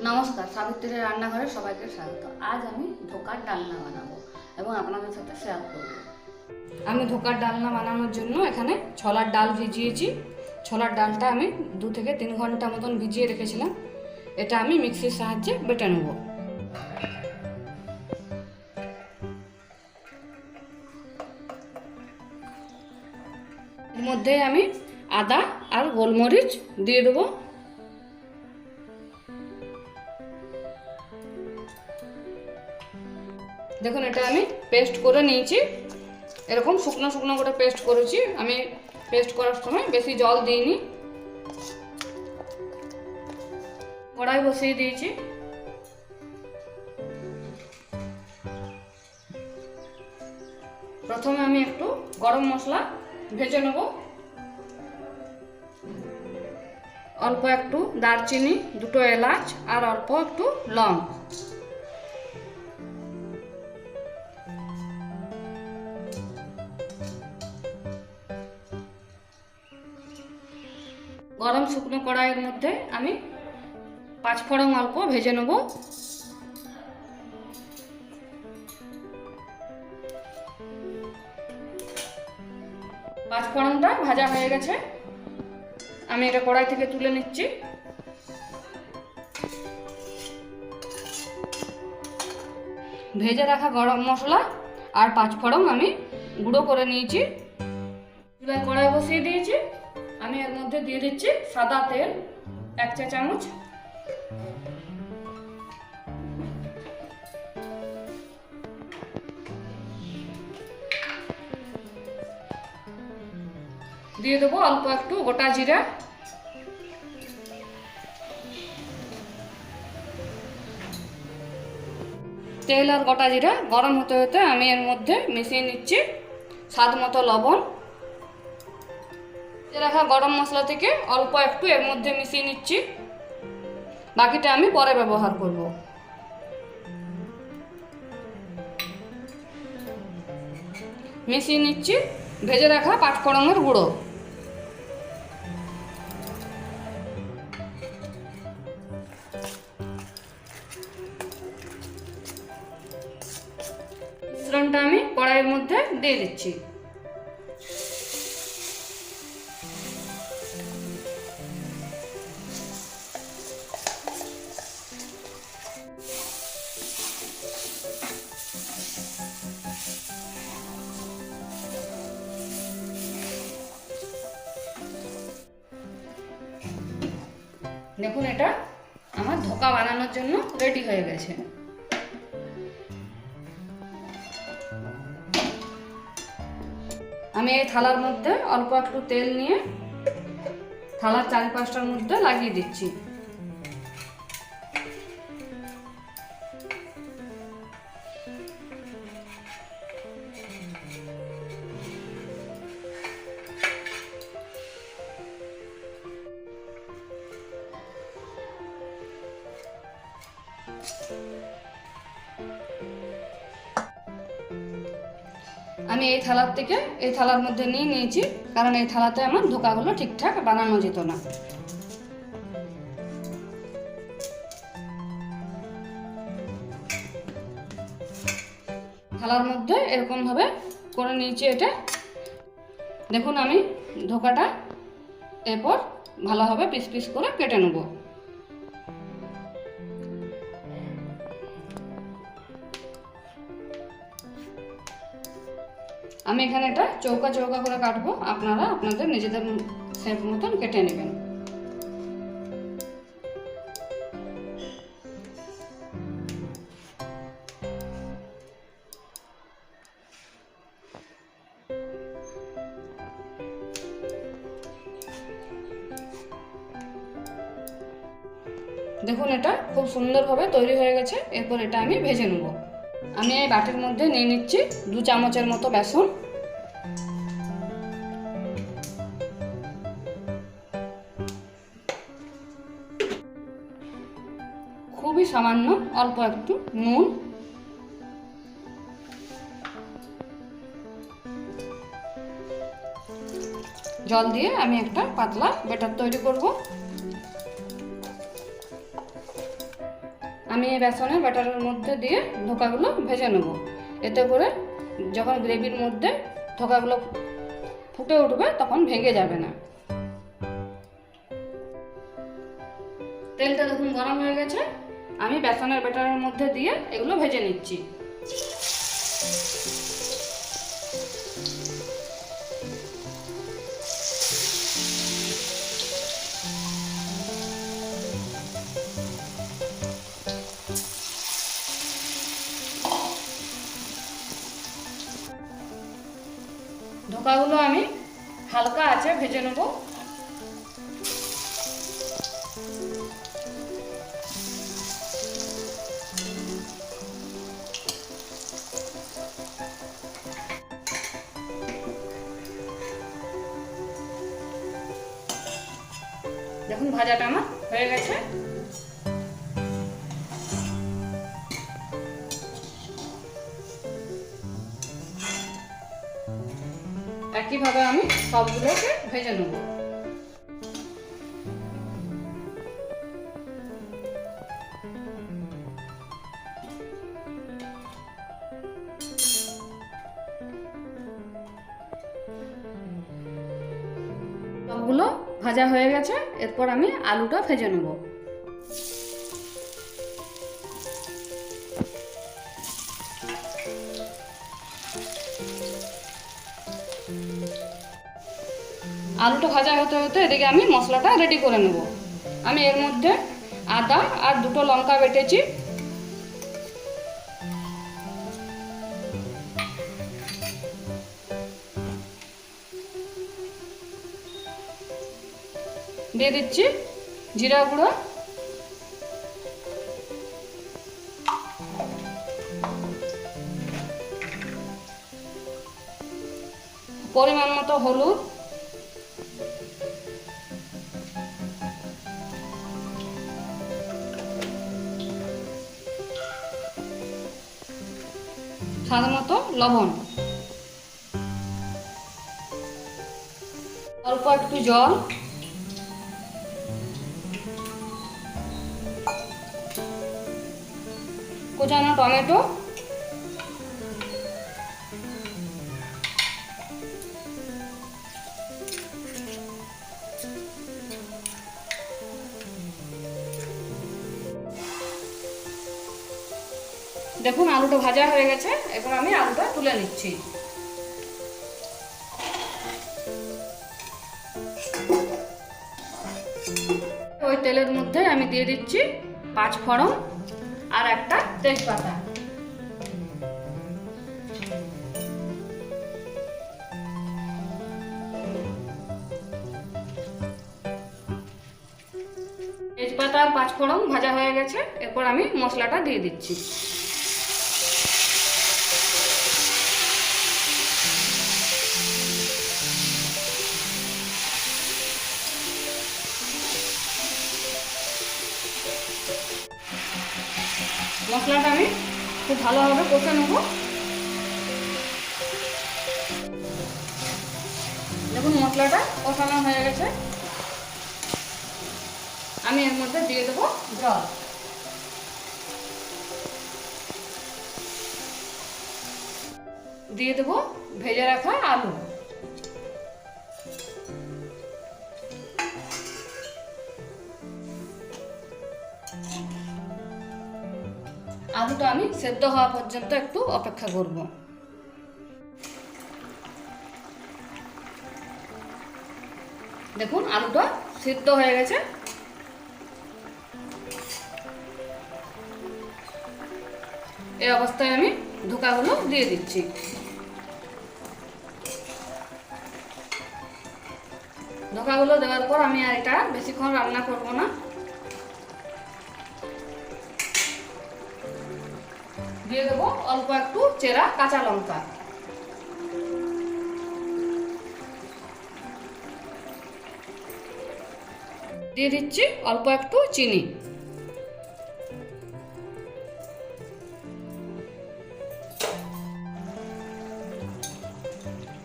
নমস্কার, সাবিত্রীর রান্নাঘরে সবাইকে স্বাগত। আজ আমি ধোকার ডালনা বানাবো এবং আপনাদের সাথে শেয়ার করব। আমি ধোকার ডালনা বানানোর জন্য এখানে ছোলার ডাল ভিজিয়েছি। ছোলার ডালটা আমি 2 থেকে 3 ঘন্টা মতন ভিজিয়ে রেখেছিলাম। এটা আমি মিক্সির সাহায্যে বেটে নেব। এর মধ্যে আমি আদা আর গোলমরিচ দিয়ে দেবো। দেখুন, এটা আমি পেস্ট করে নিয়েছি। এরকম শুকনো শুকনো করে পেস্ট করেছি। আমি পেস্ট করার সময় বেশি জল দিইনি। কড়াই বসিয়ে দিয়েছি। প্রথমে আমি একটু গরম মশলা ভেজে নেব। অল্প একটু দারচিনি, 2টো এলাচ আর অল্প একটু লং। গরম শুকনো কড়াইয়ের মধ্যে আমি 5 ফোড়ন অল্প ভেজে নেব। পাঁচ ফোড়নটা ভাজা হয়ে গেছে। আমি এটা কড়াই থেকে তুলে নিচ্ছি। ভেজে রাখা গরম মশলা আর 5 ফোড়ন আমি গুঁড়ো করে নিয়েছি। এবার কড়াই বসিয়ে দিয়েছি। আমি এর মধ্যে দিয়ে দিচ্ছি সাদা তেল 1 চা চামচ। দিয়ে দেবো অল্প একটু গোটা জিরা। তেল আর গোটা জিরা গরম হতে হতে আমি এর মধ্যে মিশিয়ে নিচ্ছি স্বাদ মতো লবণ। রাখা গরম মশলা থেকে অল্প একটু এর মধ্যে মিশিয়ে নিচ্ছি। বাকিটা আমি পরে ব্যবহার করব। মিশিয়ে নিচ্ছি ভেজে রাখা 5 ফোড়নের গুঁড়ো। মিশ্রণটা আমি কড়াইয়ের মধ্যে দিয়ে দিচ্ছি। দেখুন, এটা আমার ধোকা বানানোর জন্য রেডি হয়ে গেছে। আমি এই থালার মধ্যে অল্প একটু তেল নিয়ে থালার চারিপাশটার মধ্যে লাগিয়ে দিচ্ছি। আমি এই থালার থেকে এই থালার মধ্যে নিয়ে নিয়েছি, কারণ এই থালাতে আমার ধোকাগুলো ঠিকঠাক বানানো যেত না। থালার মধ্যে এরকম ভাবে করে নিয়েছি এটা। দেখুন, আমি ধোকাটা এরপর ভালোভাবে পিস পিস করে কেটে নেব। আমি এখানে এটা চৌকা চৌকা করে কাটবো। আপনারা আপনাদের নিজেদের শেপ মতন কেটে নেবেন। দেখুন, এটা খুব সুন্দরভাবে তৈরি হয়ে গেছে। এরপর এটা আমি ভেজে নেব। আমি এই বাটির মধ্যে নিয়ে নিচ্ছি 2 চামচের মতো বেসন। খুবই সামান্য অল্প একটু নুন, জল দিয়ে আমি একটা পাতলা ব্যাটার তৈরি করব। আমি এই বেসনের ব্যাটারের মধ্যে দিয়ে ধোকাগুলো ভেজে নেব। এতে করে যখন গ্রেভির মধ্যে ধোকাগুলো ফুটে উঠবে তখন ভেঙে যাবে না। তেলটা দেখুন গরম হয়ে গেছে, আমি বেসনের ব্যাটারের মধ্যে দিয়ে এগুলো ভেজে নিচ্ছি। ধোকাগুলো আমি হালকা আঁচে ভেজে নেব। দেখুন ভাজাটা আমার হয়ে গেছে। একইভাবে আমি সবগুলোকে ভেজে নেব। সবগুলো ভাজা হয়ে গেছে, এরপর আমি আলুটা ভেজে নেব। আলুটা ভাজা হতে হতে এদিকে আমি মশলাটা রেডি করে নেব। আমি এর মধ্যে আদা আর 2টো লঙ্কা বেটেছি, দিয়ে দিচ্ছি জিরা গুঁড়ো, পরিমাণ মতো হলুদ, স্বাদ মতো লবণ, অল্প একটু জল, কুচানো টমেটো, দেখুন আলুটা ভাজা হয়ে গেছে, এখন আমি আলুটা তুলে নিচ্ছি। ওই তেলের মধ্যে আমি দিয়ে দিচ্ছি 5 ফোড়ন আর একটা তেজপাতা। তেজপাতা আর 5 ফোড়ন ভাজা হয়ে গেছে, এরপর আমি মশলাটা দিয়ে দিচ্ছি। মশলাটা আমি খুব ভালোভাবে কষে নেব। দেখুন মশলাটা কষানো হয়ে গেছে, আমি এর মধ্যে দিয়ে দেবো জল। দিয়ে দেবো ভেজে রাখা আলু। আলুটা আমি সেদ্ধ হওয়া পর্যন্ত একটু অপেক্ষা করব। দেখুন আলুটা সিদ্ধ হয়ে গেছে, এই অবস্থায় আমি ধোকাগুলো দিয়ে দিচ্ছি। ধোকাগুলো দেওয়ার পর আমি আর এটা বেশিক্ষণ রান্না করব না। দিয়ে দেবো অল্প একটু চেরা কাঁচা লঙ্কা, দিয়ে দিচ্ছি অল্প একটু চিনি।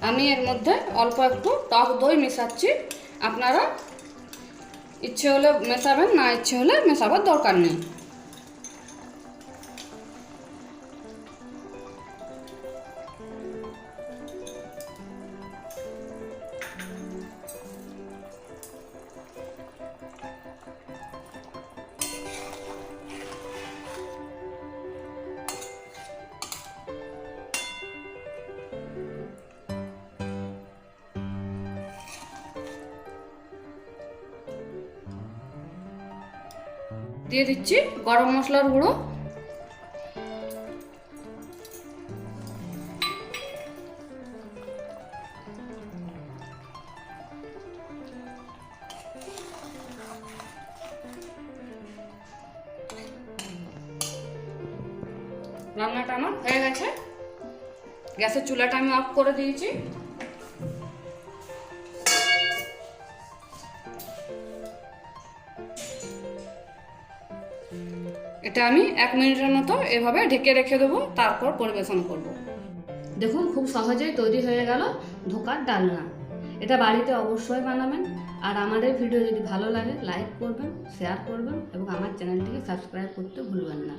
আমি এর মধ্যে অল্প একটু টক দই মেশাচ্ছি, আপনারা ইচ্ছে হলে মেশাবেন, না ইচ্ছে হলে মেশাবার দরকার নেই। দিয়ে দিচ্ছি গরম মশলার গুঁড়ো, রান্নাটা আমার হয়ে গেছে। গ্যাসের চুলাটা আমি অফ করে দিয়েছি। এটা আমি 1 মিনিটের মতো এভাবে ঢেকে রেখে দেবো, তারপর পরিবেশন করব। দেখুন খুব সহজেই তৈরি হয়ে গেল ধোকার ডালনা। এটা বাড়িতে অবশ্যই বানাবেন। আর আমাদের ভিডিও যদি ভালো লাগে লাইক করবেন, শেয়ার করবেন এবং আমার চ্যানেলটিকে সাবস্ক্রাইব করতে ভুলবেন না।